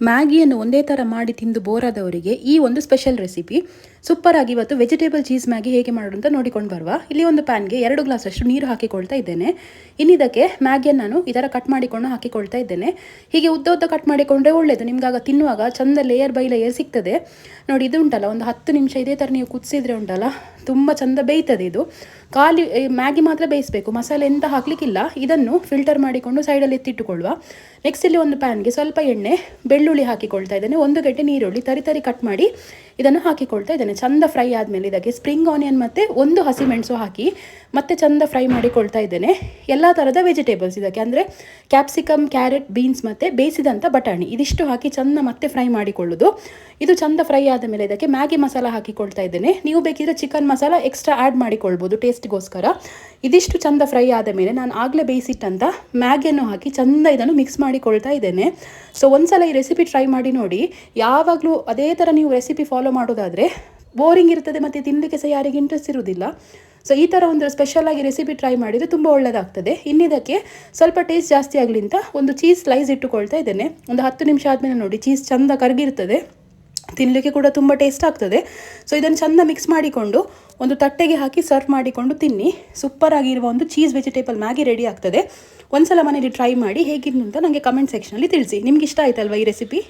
ಮ್ಯಾಗಿಯನ್ನು ಒಂದೇ ಥರ ಮಾಡಿ ತಿಂದು ಬೋರಾದವರಿಗೆ ಈ ಒಂದು ಸ್ಪೆಷಲ್ ರೆಸಿಪಿ ಸೂಪರ್ ಆಗಿ ಇವತ್ತು ವೆಜಿಟೇಬಲ್ ಚೀಸ್ ಮ್ಯಾಗಿ ಹೇಗೆ ಮಾಡೋದು ಅಂತ ನೋಡಿಕೊಂಡು ಬರುವ. ಇಲ್ಲಿ ಒಂದು ಪ್ಯಾನ್ಗೆ 2 ಗ್ಲಾಸಷ್ಟು ನೀರು ಹಾಕಿಕೊಳ್ತಾ ಇದ್ದೇನೆ. ಇನ್ನಿದಕ್ಕೆ ಮ್ಯಾಗಿಯನ್ನು ನಾನು ಈ ಥರ ಕಟ್ ಮಾಡಿಕೊಂಡು ಹಾಕಿಕೊಳ್ತಾ ಇದ್ದೇನೆ. ಹೀಗೆ ಉದ್ದ ಉದ್ದ ಕಟ್ ಮಾಡಿಕೊಂಡ್ರೆ ಒಳ್ಳೆಯದು, ನಿಮ್ಗಾಗ ತಿನ್ನುವಾಗ ಚಂದ ಲೇಯರ್ ಬೈ ಲೇಯರ್ ಸಿಗ್ತದೆ. ನೋಡಿ, ಇದು ಉಂಟಲ್ಲ, ಒಂದು 10 ನಿಮಿಷ ಇದೇ ಥರ ನೀವು ಕುದಿಸಿದ್ರೆ ಉಂಟಲ್ಲ, ತುಂಬ ಚಂದ ಬೇಯ್ತದೆ. ಇದು ಖಾಲಿ ಮ್ಯಾಗಿ ಮಾತ್ರ ಬೇಯಿಸಬೇಕು, ಮಸಾಲೆ ಎಂತ ಹಾಕಲಿಕ್ಕಿಲ್ಲ. ಇದನ್ನು ಫಿಲ್ಟರ್ ಮಾಡಿಕೊಂಡು ಸೈಡಲ್ಲಿ ಎತ್ತಿಟ್ಟುಕೊಳ್ಳುವ. ನೆಕ್ಸ್ಟ್ ಇಲ್ಲಿ ಒಂದು ಪ್ಯಾನ್ಗೆ ಸ್ವಲ್ಪ ಎಣ್ಣೆ, ಬೆಳ್ಳುಳ್ಳಿ ಹಾಕಿಕೊಳ್ತಾ ಇದ್ದೇನೆ. 1 ಗಡ್ಡೆ ನೀರುಳ್ಳಿ ತರಿ ಕಟ್ ಮಾಡಿ ಇದನ್ನು ಹಾಕಿಕೊಳ್ತಾ ಇದ್ದೇನೆ. ಚಂದ ಫ್ರೈ ಆದಮೇಲೆ ಇದಕ್ಕೆ ಸ್ಪ್ರಿಂಗ್ ಆನಿಯನ್ ಮತ್ತು 1 ಹಸಿಮೆಣಸು ಹಾಕಿ ಮತ್ತೆ ಚಂದ ಫ್ರೈ ಮಾಡಿಕೊಳ್ತಾ ಇದ್ದೇನೆ. ಎಲ್ಲ ಥರದ ವೆಜಿಟೇಬಲ್ಸ್ ಇದಕ್ಕೆ, ಅಂದರೆ ಕ್ಯಾಪ್ಸಿಕಮ್, ಕ್ಯಾರೆಟ್, ಬೀನ್ಸ್ ಮತ್ತು ಬೇಯಿಸಿದಂಥ ಬಟಾಣಿ, ಇದಿಷ್ಟು ಹಾಕಿ ಚಂದ ಮತ್ತೆ ಫ್ರೈ ಮಾಡಿಕೊಳ್ಳೋದು. ಇದು ಚಂದ ಫ್ರೈ ಆದ ಮೇಲೆ ಇದಕ್ಕೆ ಮ್ಯಾಗಿ ಮಸಾಲ ಹಾಕಿಕೊಳ್ತಾ ಇದ್ದೇನೆ. ನೀವು ಬೇಕಿದ್ರೆ ಚಿಕನ್ ಮಸಾಲ ಎಕ್ಸ್ಟ್ರಾ ಆ್ಯಡ್ ಮಾಡಿಕೊಳ್ಬೋದು ಟೇಸ್ಟ್ಗೋಸ್ಕರ. ಇದಿಷ್ಟು ಚಂದ ಫ್ರೈ ಆದ ಮೇಲೆ ನಾನು ಆಗಲೇ ಬೇಯಿಸಿಟ್ಟಂಥ ಮ್ಯಾಗಿಯನ್ನು ಹಾಕಿ ಚಂದ ಇದನ್ನು ಮಿಕ್ಸ್ ಮಾಡಿಕೊಳ್ತಾ ಇದ್ದೇನೆ. ಸೊ ಒಂದ್ಸಲ ಈ ರೆಸಿಪಿ ಟ್ರೈ ಮಾಡಿ ನೋಡಿ. ಯಾವಾಗಲೂ ಅದೇ ಥರ ನೀವು ರೆಸಿಪಿ ಫಾಲೋ ಮಾಡೋದಾದರೆ ಬೋರಿಂಗ್ ಇರ್ತದೆ ಮತ್ತು ತಿನ್ನಲಿಕ್ಕೆ ಸಹ ಯಾರಿಗೆ ಇಂಟ್ರೆಸ್ಟ್ ಇರೋದಿಲ್ಲ. ಸೊ ಈ ಥರ ಒಂದು ಸ್ಪೆಷಲಾಗಿ ರೆಸಿಪಿ ಟ್ರೈ ಮಾಡಿದರೆ ತುಂಬ ಒಳ್ಳೆಯದಾಗ್ತದೆ. ಇನ್ನಿದಕ್ಕೆ ಸ್ವಲ್ಪ ಟೇಸ್ಟ್ ಜಾಸ್ತಿ ಆಗಲಿ ಅಂತ ಒಂದು ಚೀಸ್ ಸ್ಲೈಸ್ ಇಟ್ಟುಕೊಳ್ತಾ ಇದ್ದೇನೆ. ಒಂದು 10 ನಿಮಿಷ ಆದಮೇಲೆ ನೋಡಿ ಚೀಸ್ ಚಂದ ಕರಗಿರ್ತದೆ, ತಿನ್ನಲಿಕ್ಕೆ ಕೂಡ ತುಂಬ ಟೇಸ್ಟ್ ಆಗ್ತದೆ. ಸೊ ಇದನ್ನು ಚಂದ ಮಿಕ್ಸ್ ಮಾಡಿಕೊಂಡು ಒಂದು ತಟ್ಟೆಗೆ ಹಾಕಿ ಸರ್ವ್ ಮಾಡಿಕೊಂಡು ತಿನ್ನಿ. ಸೂಪರ್ ಆಗಿರುವ ಒಂದು ಚೀಸ್ ವೆಜಿಟೇಬಲ್ ಮ್ಯಾಗಿ ರೆಡಿ ಆಗ್ತದೆ. ಒಂದ್ಸಲ ಮನೇಲಿ ಟ್ರೈ ಮಾಡಿ ಹೇಗಿತ್ತು ಅಂತ ನನಗೆ ಕಮೆಂಟ್ ಸೆಕ್ಷನಲ್ಲಿ ತಿಳಿಸಿ. ನಿಮ್ಗೆ ಇಷ್ಟ ಆಯ್ತಲ್ವಾ ಈ ರೆಸಿಪಿ?